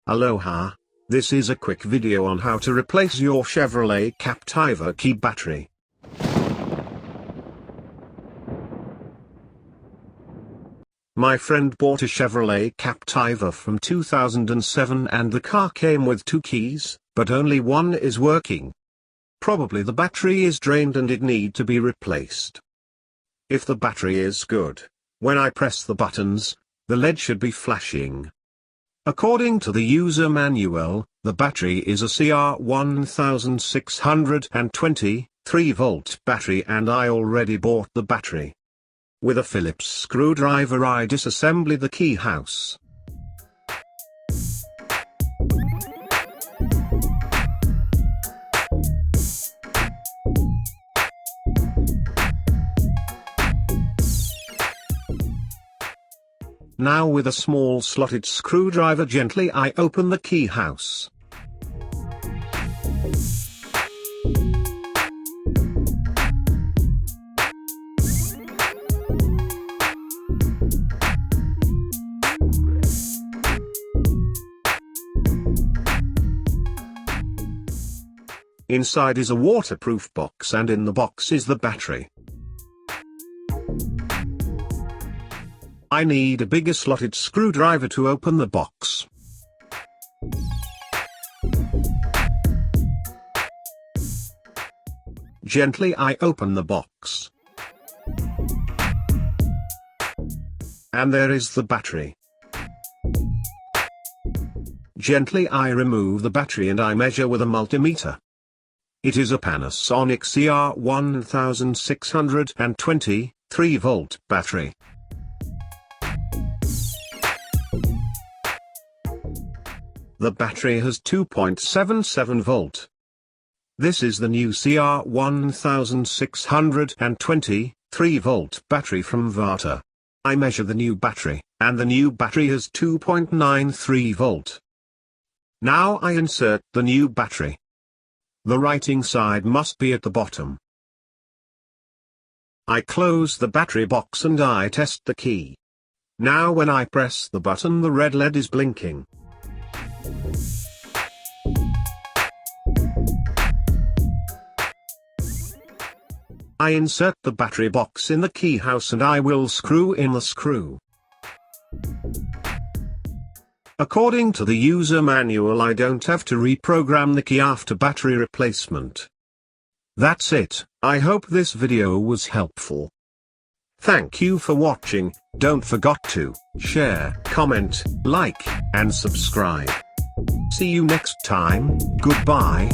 Aloha, this is a quick video on how to replace your Chevrolet Captiva key battery. My friend bought a Chevrolet Captiva from 2007 and the car came with 2 keys, but only one is working. Probably the battery is drained and it need to be replaced. If the battery is good, when I press the buttons, the LED should be flashing. According to the user manual, the battery is a CR1620 3-volt battery and I already bought the battery. With a Phillips screwdriver I disassemble the key house. Now with a small slotted screwdriver gently I open the key house. Inside is a waterproof box and in the box is the battery. I need a bigger slotted screwdriver to open the box. Gently I open the box. And there is the battery. Gently I remove the battery and I measure with a multimeter. It is a Panasonic CR1620 3-volt battery. The battery has 2.77 volt. This is the new CR1620 3-volt battery from Varta. I measure the new battery, and the new battery has 2.93 volt. Now I insert the new battery. The writing side must be at the bottom. I close the battery box and I test the key. Now when I press the button the red LED is blinking. I insert the battery box in the key house and I will screw in the screw. According to the user manual I don't have to reprogram the key after battery replacement. That's it. I hope this video was helpful. Thank you for watching. Don't forget to share, comment, like, and subscribe. See you next time. Goodbye.